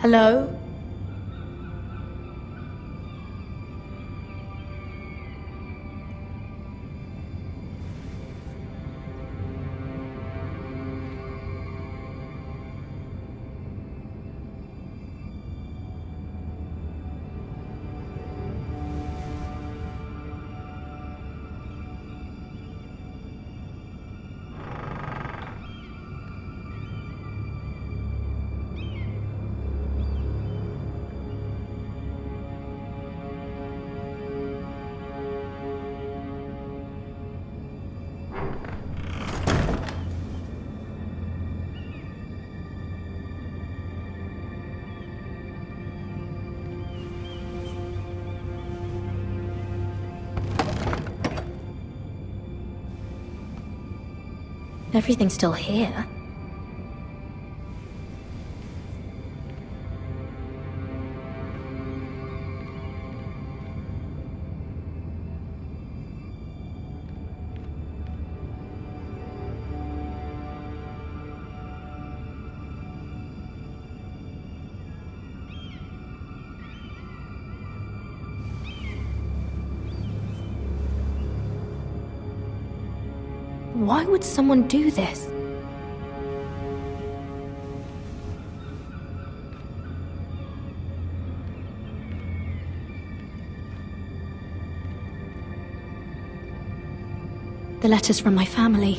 Hello? Everything's still here. Why would someone do this? The letters from my family.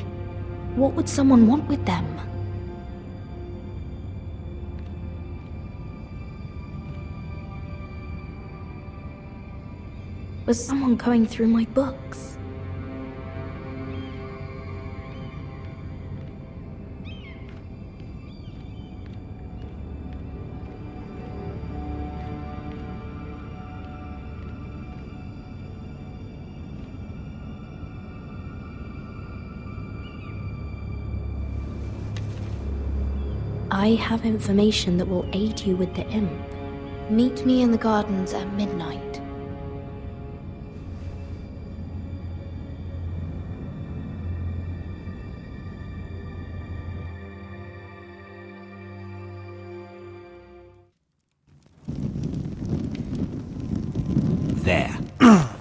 What would someone want with them? Was someone going through my books? I have information that will aid you with the imp. Meet me in the gardens at midnight. There.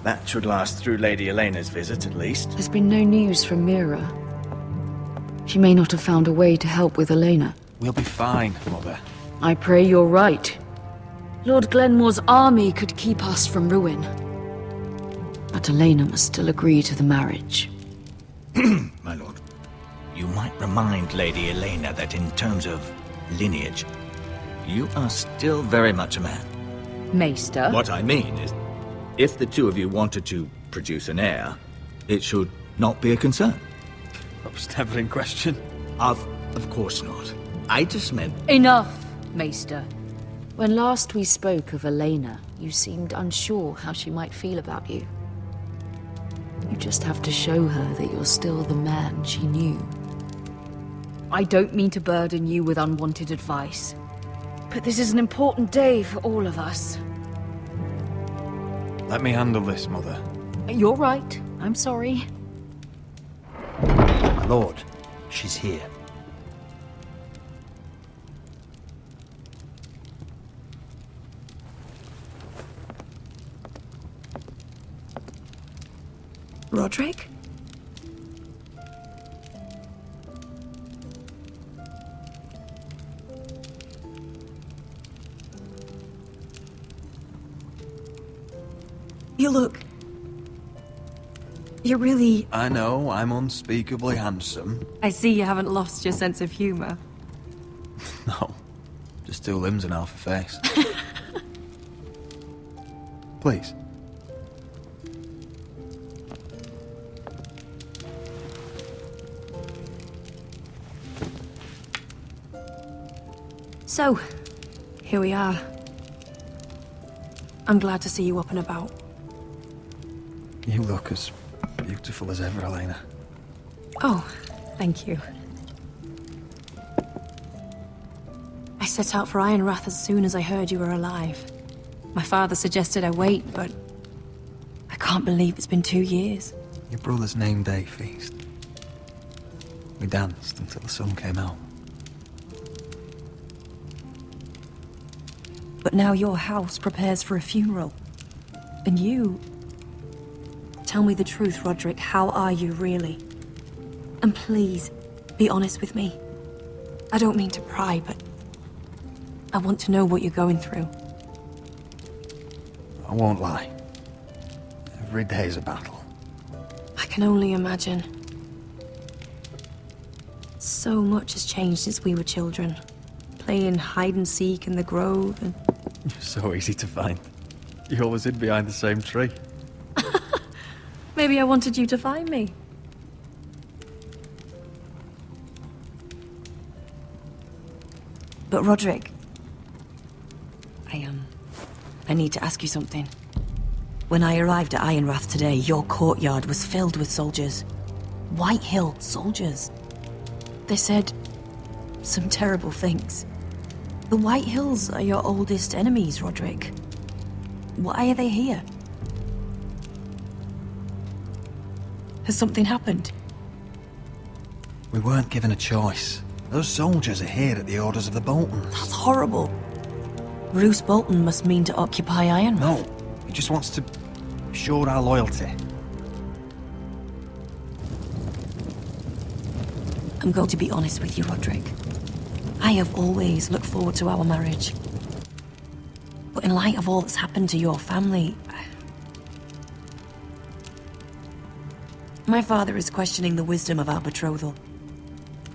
That should last through Lady Elena's visit, at least. There's been no news from Mira. She may not have found a way to help with Elena. We'll be fine, Mother. I pray you're right. Lord Glenmore's army could keep us from ruin. But Elena must still agree to the marriage. My lord. You might remind Lady Elena that in terms of lineage, you are still very much a man. Maester? What I mean is, if the two of you wanted to produce an heir, it should not be a concern. That was never in question. Of course not. I just meant... Enough, Maester. When last we spoke of Elena, you seemed unsure how she might feel about you. You just have to show her that you're still the man she knew. I don't mean to burden you with unwanted advice, but this is an important day for all of us. Let me handle this, Mother. You're right. I'm sorry. My lord, she's here. Roderick? You look... You're really... I know, I'm unspeakably handsome. I see you haven't lost your sense of humor. No, just two limbs and half a face. Please. So, here we are. I'm glad to see you up and about. You look as beautiful as ever, Elena. Oh, thank you. I set out for Ironrath as soon as I heard you were alive. My father suggested I wait, but I can't believe it's been 2 years. Your brother's name day feast. We danced until the sun came out. But now your house prepares for a funeral. And you... Tell me the truth, Roderick. How are you, really? And please, be honest with me. I don't mean to pry, but... I want to know what you're going through. I won't lie. Every day's a battle. I can only imagine. So much has changed since we were children. Playing hide and seek in the grove and... You're so easy to find. You always hid behind the same tree. Maybe I wanted you to find me. But Roderick... I need to ask you something. When I arrived at Ironrath today, your courtyard was filled with soldiers. White Hill soldiers. They said some terrible things. The White Hills are your oldest enemies, Roderick. Why are they here? Has something happened? We weren't given a choice. Those soldiers are here at the orders of the Boltons. That's horrible. Roose Bolton must mean to occupy Ironrath. No, he just wants to show our loyalty. I'm going to be honest with you, Roderick. I have always looked forward to our marriage. But in light of all that's happened to your family... My father is questioning the wisdom of our betrothal.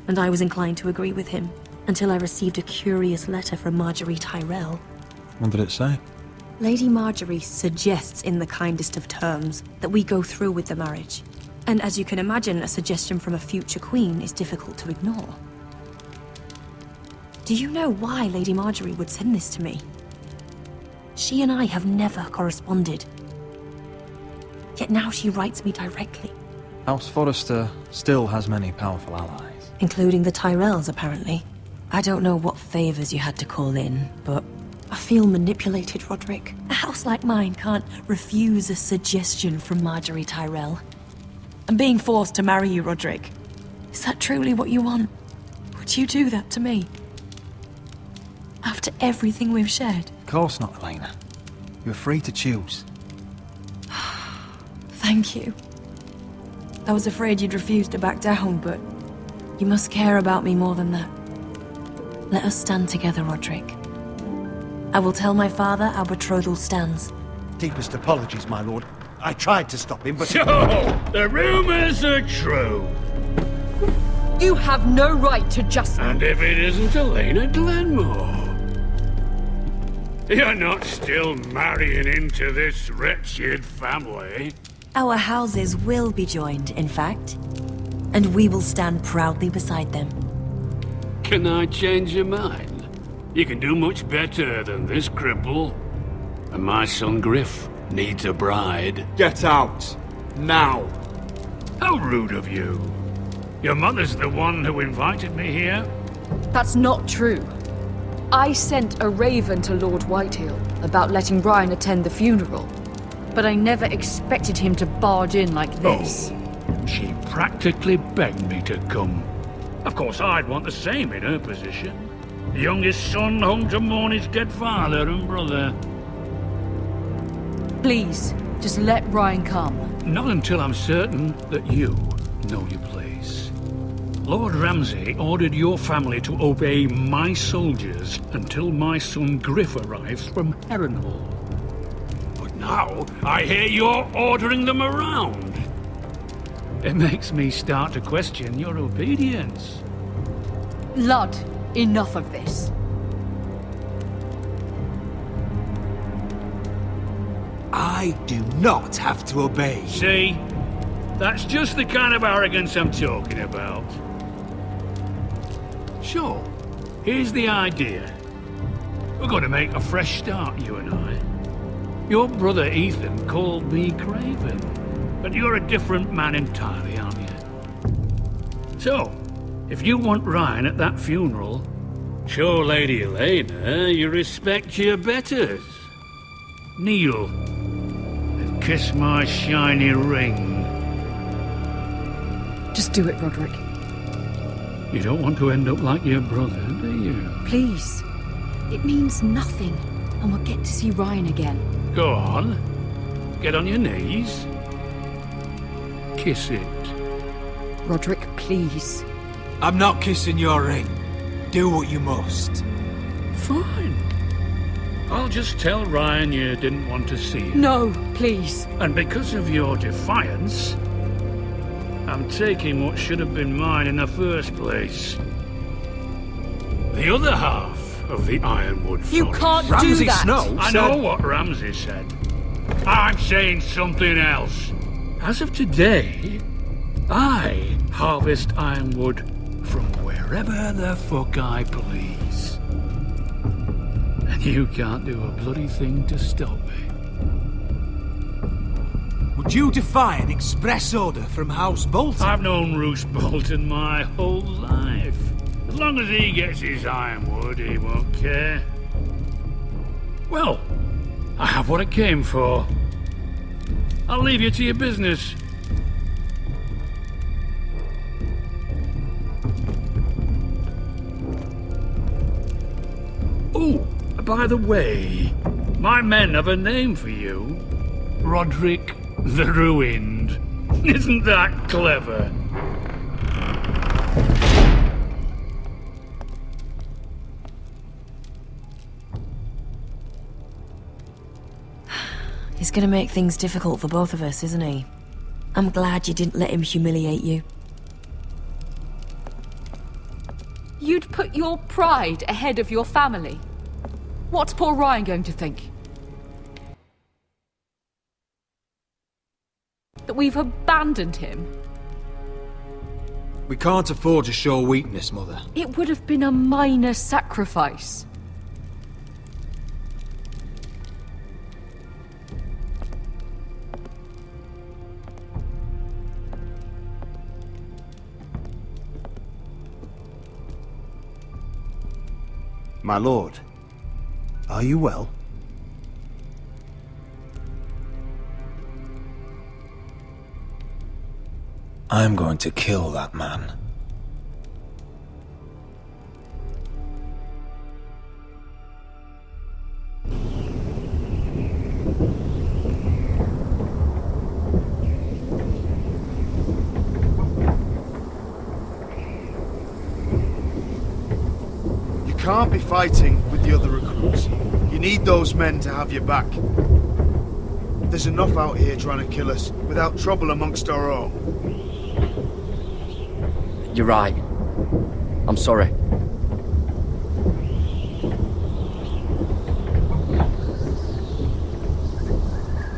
And I was inclined to agree with him, until I received a curious letter from Marjorie Tyrell. What did it say? Lady Marjorie suggests in the kindest of terms that we go through with the marriage. And as you can imagine, a suggestion from a future queen is difficult to ignore. Do you know why Lady Marjorie would send this to me? She and I have never corresponded. Yet now she writes me directly. House Forrester still has many powerful allies. Including the Tyrells, apparently. I don't know what favors you had to call in, but I feel manipulated, Roderick. A house like mine can't refuse a suggestion from Marjorie Tyrell. I'm being forced to marry you, Roderick. Is that truly what you want? Would you do that to me? After everything we've shared? Of course not, Elena. You're free to choose. Thank you. I was afraid you'd refuse to back down, but you must care about me more than that. Let us stand together, Roderick. I will tell my father our betrothal stands. Deepest apologies, my lord. I tried to stop him, but... So, the rumors are true. You have no right to just... And if it isn't Elena Glenmore? You're not still marrying into this wretched family? Our houses will be joined, in fact. And we will stand proudly beside them. Can I change your mind? You can do much better than this cripple. And my son Griff needs a bride. Get out! Now! How rude of you. Your mother's the one who invited me here? That's not true. I sent a raven to Lord Whitehill about letting Brian attend the funeral. But I never expected him to barge in like this. Oh, she practically begged me to come. Of course, I'd want the same in her position. The youngest son home to mourn his dead father and brother. Please, just let Brian come. Not until I'm certain that you know your place. Lord Ramsay ordered your family to obey my soldiers until my son Griff arrives from Harrenhal. But now, I hear you're ordering them around. It makes me start to question your obedience. Lud, enough of this. I do not have to obey. See? That's just the kind of arrogance I'm talking about. So, here's the idea. We're going to make a fresh start, you and I. Your brother Ethan called me Craven, but you're a different man entirely, aren't you? So, if you want Ryan at that funeral, show Lady Elena you respect your betters. Kneel and kiss my shiny ring. Just do it, Roderick. You don't want to end up like your brother, do you? Please. It means nothing. and we'll get to see Ryan again. Go on. Get on your knees. Kiss it. Roderick, please. I'm not kissing your ring. Do what you must. Fine. I'll just tell Ryan you didn't want to see him. No, please. And because of your defiance, I'm taking what should have been mine in the first place. The other half of the Ironwood Forest. You can't do Ramsay that. Snow I said... know what Ramsay said. I'm saying something else. As of today, I harvest ironwood from wherever the fuck I please. And you can't do a bloody thing to stop me. Would you defy an express order from House Bolton? I've known Roose Bolton my whole life. As long as he gets his ironwood, he won't care. Well, I have what I came for. I'll leave you to your business. Oh, by the way, my men have a name for you. Roderick the Ruined. Isn't that clever? He's gonna make things difficult for both of us, isn't he? I'm glad you didn't let him humiliate you. You'd put your pride ahead of your family. What's poor Ryan going to think? That we've abandoned him? We can't afford to show weakness, Mother. It would have been a minor sacrifice. My lord, are you well? I'm going to kill that man. You can't be fighting with the other recruits. You need those men to have your back. There's enough out here trying to kill us without trouble amongst our own. You're right. I'm sorry.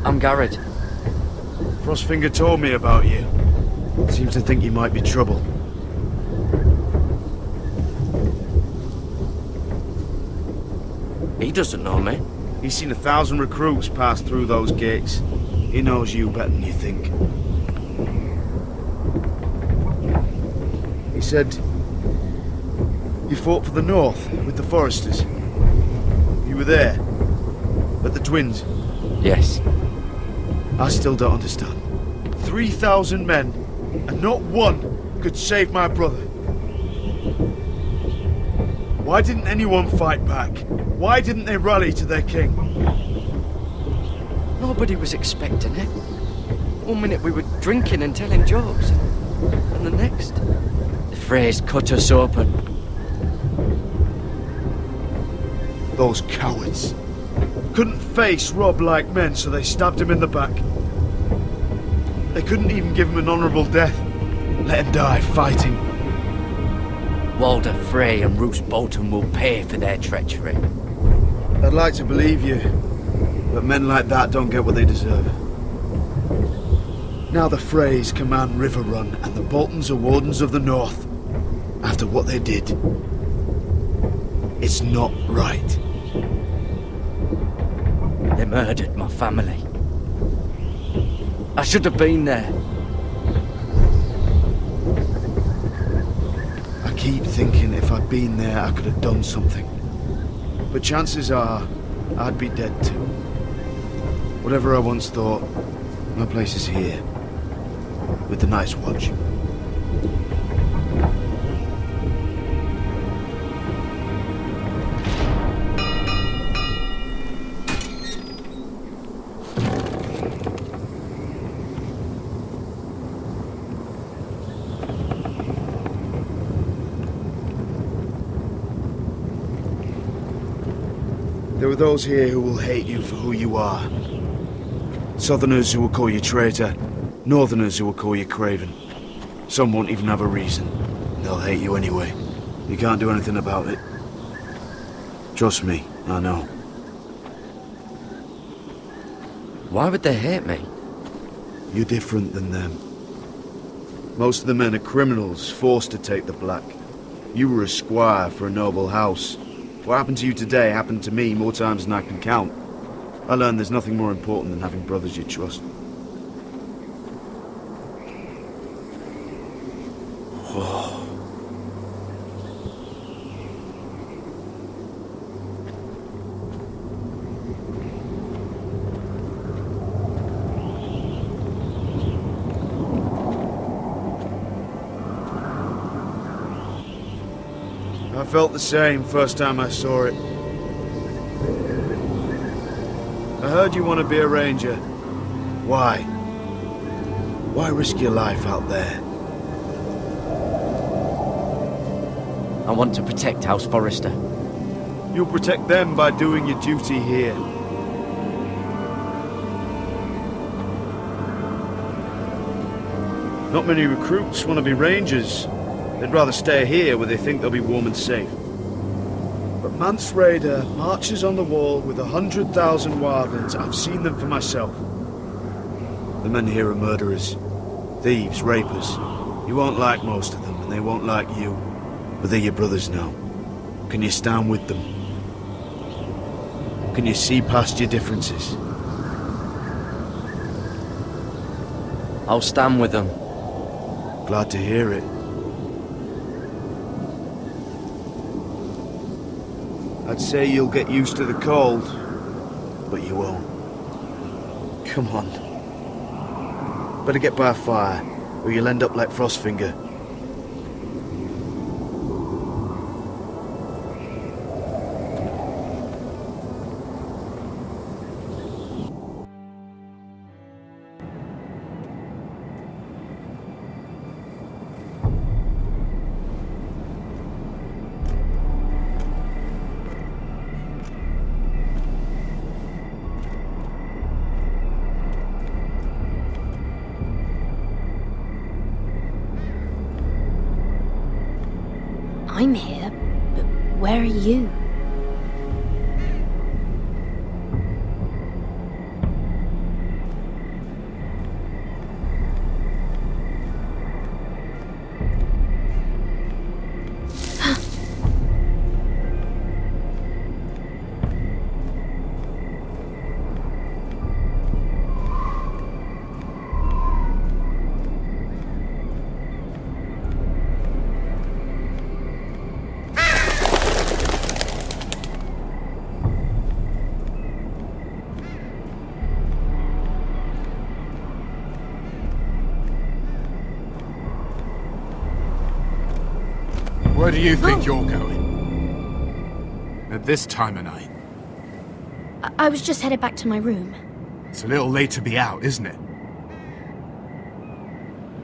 I'm Garrett. Frostfinger told me about you. Seems to think you might be trouble. He doesn't know me. He's seen 1,000 recruits pass through those gates. He knows you better than you think. He said you fought for the North with the Foresters. You were there, at the Twins. Yes. I still don't understand. 3,000 men, and not one could save my brother. Why didn't anyone fight back? Why didn't they rally to their king? Nobody was expecting it. One minute we were drinking and telling jokes, and the next, the Freys cut us open. Those cowards. Couldn't face Robb like men, so they stabbed him in the back. They couldn't even give him an honourable death. Let him die fighting. Walder Frey and Roose Bolton will pay for their treachery. I'd like to believe you, but men like that don't get what they deserve. Now the Freys command Riverrun, and the Boltons are Wardens of the North. After what they did, it's not right. They murdered my family. I should have been there. I keep thinking if I'd been there, I could have done something. But chances are, I'd be dead too. Whatever I once thought, my place is here. With the Night's Watch. There are those here who will hate you for who you are. Southerners who will call you traitor, Northerners who will call you craven. Some won't even have a reason. They'll hate you anyway. You can't do anything about it. Trust me, I know. Why would they hate me? You're different than them. Most of the men are criminals, forced to take the black. You were a squire for a noble house. What happened to you today happened to me more times than I can count. I learned there's nothing more important than having brothers you trust. I felt the same first time I saw it. I heard you want to be a ranger. Why? Why risk your life out there? I want to protect House Forrester. You'll protect them by doing your duty here. Not many recruits want to be rangers. They'd rather stay here where they think they'll be warm and safe. But Mance Rayder marches on the wall with 100,000 wildlings. I've seen them for myself. The men here are murderers, thieves, rapers. You won't like most of them, and they won't like you. But they're your brothers now. Can you stand with them? Can you see past your differences? I'll stand with them. Glad to hear it. I'd say you'll get used to the cold, but you won't. Come on. Better get by a fire, or you'll end up like Frostfinger. I'm here, but where are you? Where do you think you're going? At this time of night? I was just headed back to my room. It's a little late to be out, isn't it?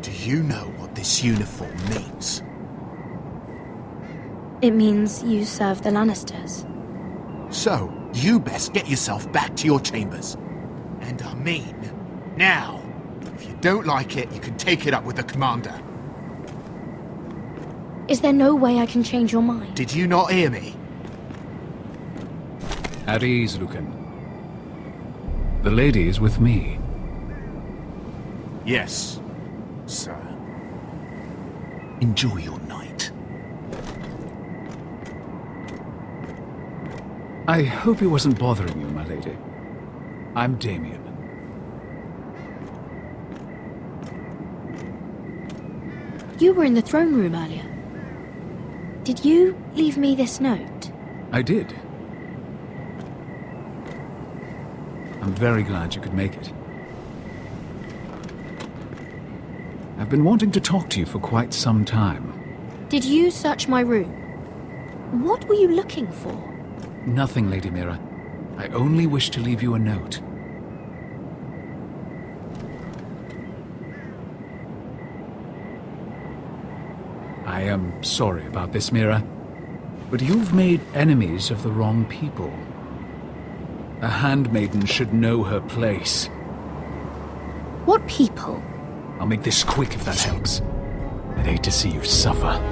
Do you know what this uniform means? It means you serve the Lannisters. So, you best get yourself back to your chambers. And I mean, now. If you don't like it, you can take it up with the commander. Is there no way I can change your mind? Did you not hear me? At ease, Lucan. The lady is with me. Yes, sir. Enjoy your night. I hope he wasn't bothering you, my lady. I'm Damien. You were in the throne room earlier. Did you leave me this note? I did. I'm very glad you could make it. I've been wanting to talk to you for quite some time. Did you search my room? What were you looking for? Nothing, Lady Mira. I only wish to leave you a note. I am sorry about this, Mira, but you've made enemies of the wrong people. A handmaiden should know her place. What people? I'll make this quick if that helps. I'd hate to see you suffer.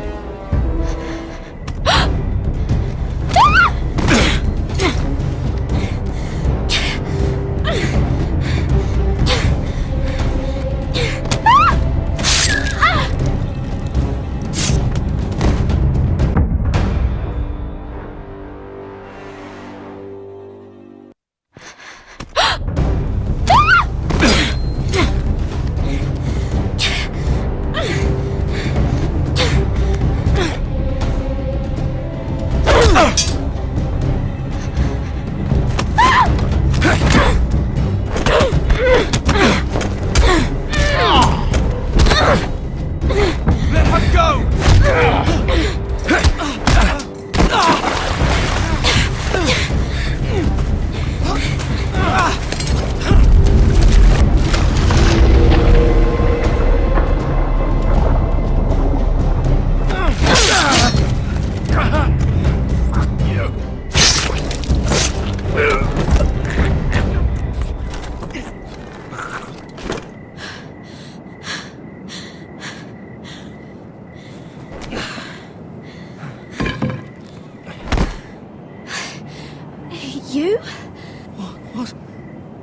You?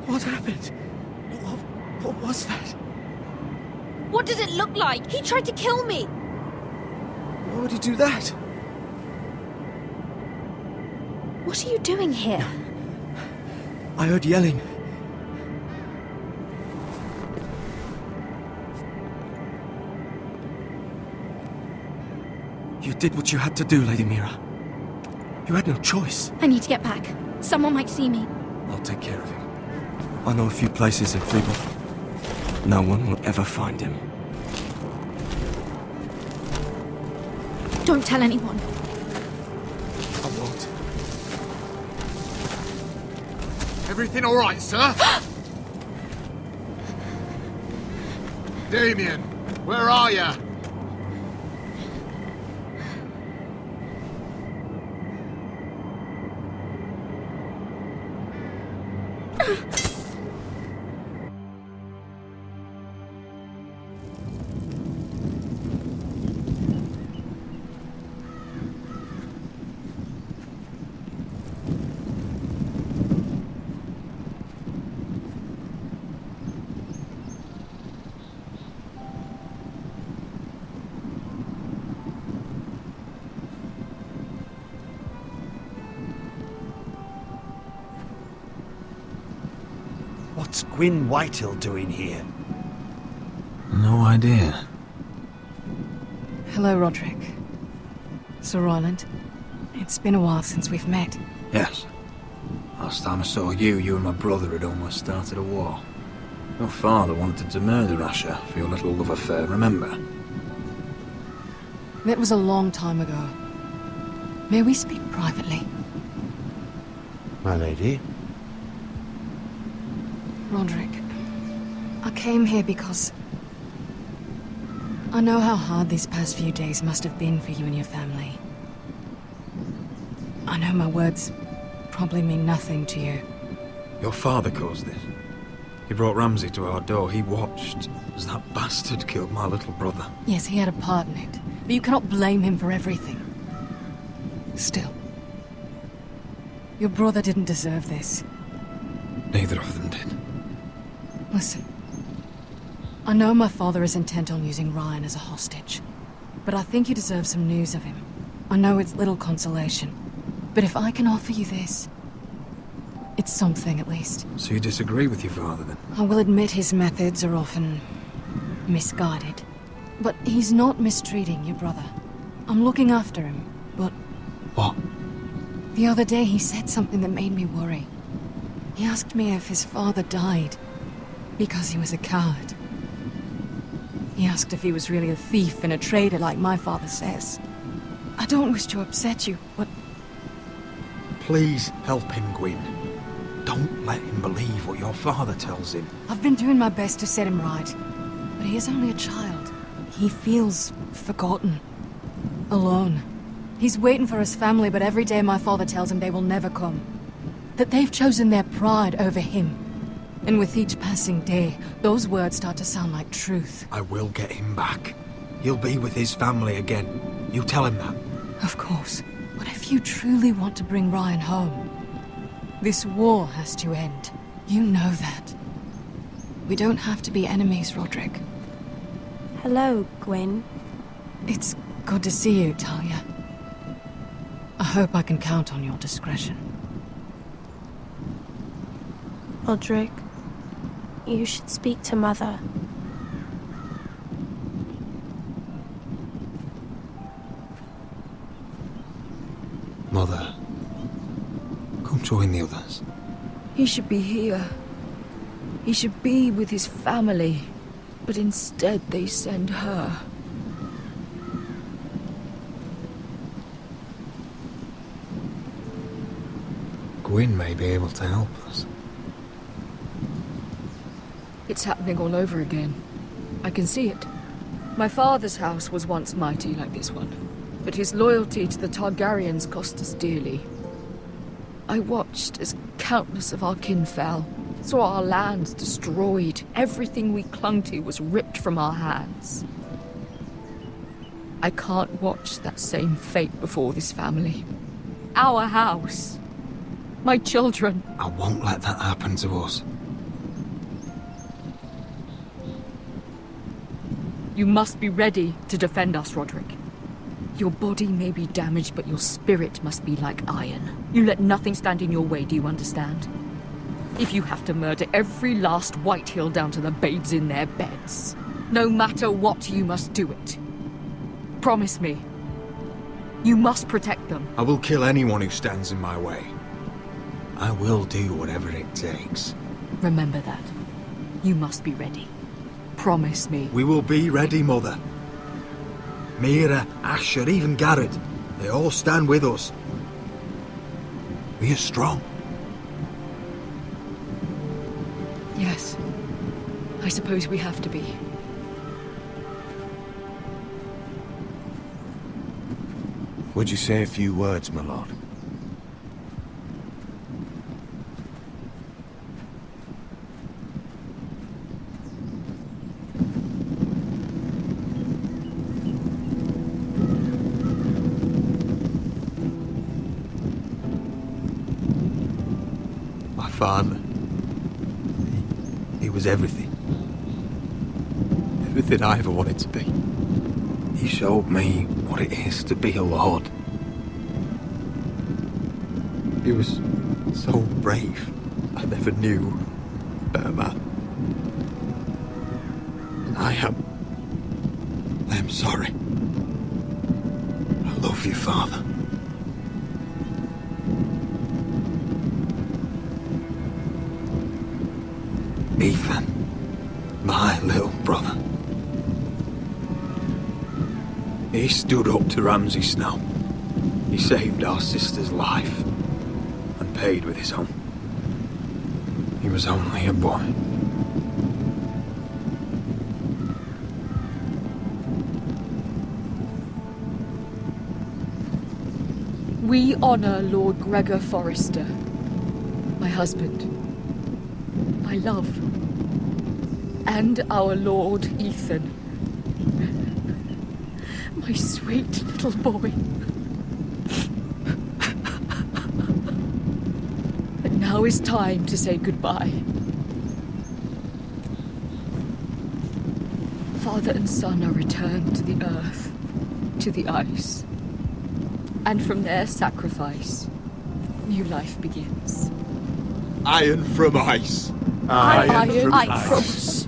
What happened? What was that? What did it look like? He tried to kill me! Why would he do that? What are you doing here? I heard yelling. You did what you had to do, Lady Mira. You had no choice. I need to get back. Someone might see me. I'll take care of him. I know a few places in Fleabor. No one will ever find him. Don't tell anyone. I won't. Everything all right, sir? Damien, where are you? What's Gwyn Whitehill doing here? No idea. Hello, Roderick. Sir Roland. It's been a while since we've met. Yes. Last time I saw you and my brother had almost started a war. Your father wanted to murder Asher for your little love affair, remember? That was a long time ago. May we speak privately? My lady? Roderick, I came here because I know how hard these past few days must have been for you and your family. I know my words probably mean nothing to you. Your father caused this. He brought Ramsay to our door. He watched as that bastard killed my little brother. Yes, he had a part in it, but you cannot blame him for everything. Still, your brother didn't deserve this. Neither of them did. Listen, I know my father is intent on using Ryan as a hostage, but I think you deserve some news of him. I know it's little consolation, but if I can offer you this, it's something at least. So you disagree with your father, then? I will admit his methods are often misguided, but he's not mistreating your brother. I'm looking after him, but... What? The other day he said something that made me worry. He asked me if his father died because he was a coward. He asked if he was really a thief and a traitor like my father says. I don't wish to upset you, but... Please help him, Gwyn. Don't let him believe what your father tells him. I've been doing my best to set him right, but he is only a child. He feels forgotten, alone. He's waiting for his family, but every day my father tells him they will never come. That they've chosen their pride over him. And with each passing day, those words start to sound like truth. I will get him back. He'll be with his family again. You tell him that. Of course. But if you truly want to bring Ryan home, this war has to end. You know that. We don't have to be enemies, Roderick. Hello, Gwyn. It's good to see you, Talia. I hope I can count on your discretion. Roderick, you should speak to Mother. Mother, come join the others. He should be here. He should be with his family. But instead they send her. Gwyn may be able to help us. It's happening all over again. I can see it. My father's house was once mighty like this one, but his loyalty to the Targaryens cost us dearly. I watched as countless of our kin fell, saw our lands destroyed, everything we clung to was ripped from our hands. I can't watch that same fate before this family. Our house. My children. I won't let that happen to us. You must be ready to defend us, Roderick. Your body may be damaged, but your spirit must be like iron. You let nothing stand in your way, do you understand? If you have to murder every last Whitehill down to the babes in their beds, no matter what, you must do it. Promise me. You must protect them. I will kill anyone who stands in my way. I will do whatever it takes. Remember that. You must be ready. Promise me. We will be ready, Mother. Mira, Asher, even Garrett. They all stand with us. We are strong. Yes. I suppose we have to be. Would you say a few words, my lord? My father. He was everything. Everything I ever wanted to be. He showed me what it is to be a lord. He was so brave. I never knew a better man. And I am sorry. I love you, Father. Ethan, my little brother. He stood up to Ramsay Snow. He saved our sister's life and paid with his own. He was only a boy. We honor Lord Gregor Forrester, my husband, my love, and our Lord Ethan, my sweet little boy. But now is time to say goodbye. Father and son are returned to the earth, to the ice. And from their sacrifice, new life begins. Iron from ice. Iron from ice.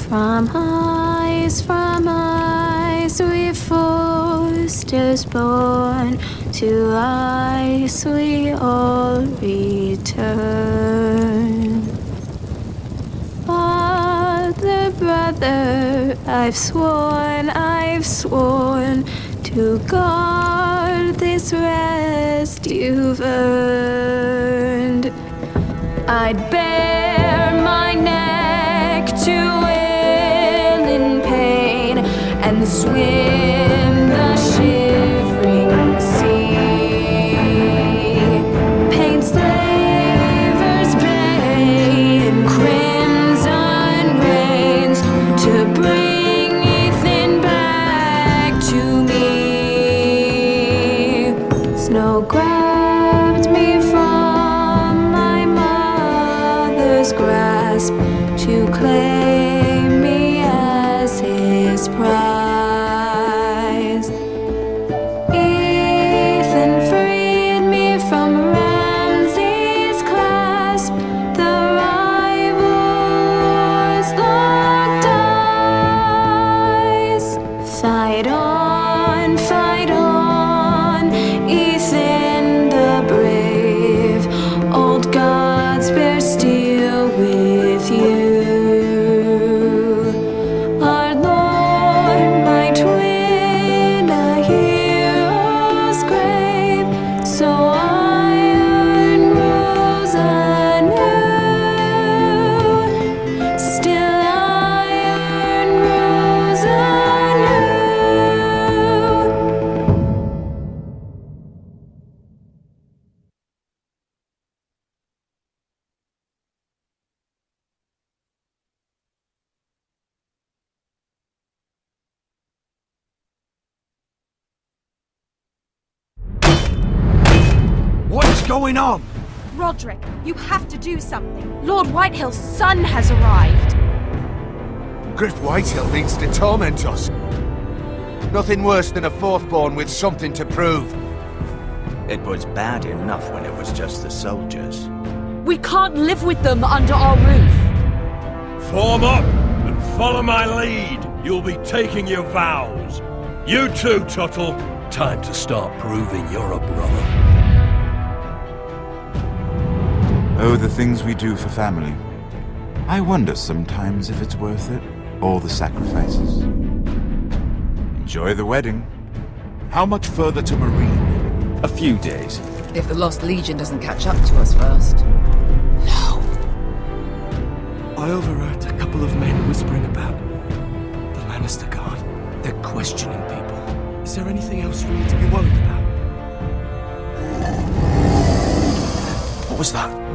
From ice we foresters born, to ice we all return. Father, brother, I've sworn to guard this rest you've earned. I'd bare my neck to wail in pain and swim the shivering sea. Paint slavers bay in crimson rains to bring Ethan back to me. Snow grabbed me from my mother's grasp to claim me as his prize. Ethan freed me from Ramses' clasp. The rivals locked eyes. Fight on, Ethan the brave. Old gods bear steel with you. Our Lord might win a hero's grave, so iron grows anew. Still iron grows anew. What's going on? Roderick, you have to do something. Lord Whitehill's son has arrived. Griff Whitehill means to torment us. Nothing worse than a fourthborn with something to prove. It was bad enough when it was just the soldiers. We can't live with them under our roof. Form up and follow my lead. You'll be taking your vows. You too, Tuttle. Time to start proving you're a brother. Oh, the things we do for family. I wonder sometimes if it's worth it, all the sacrifices. Enjoy the wedding. How much further to Marine? A few days. If the Lost Legion doesn't catch up to us first. I overheard a couple of men whispering about the Lannister Guard. They're questioning people. Is there anything else really to be worried about? What was that?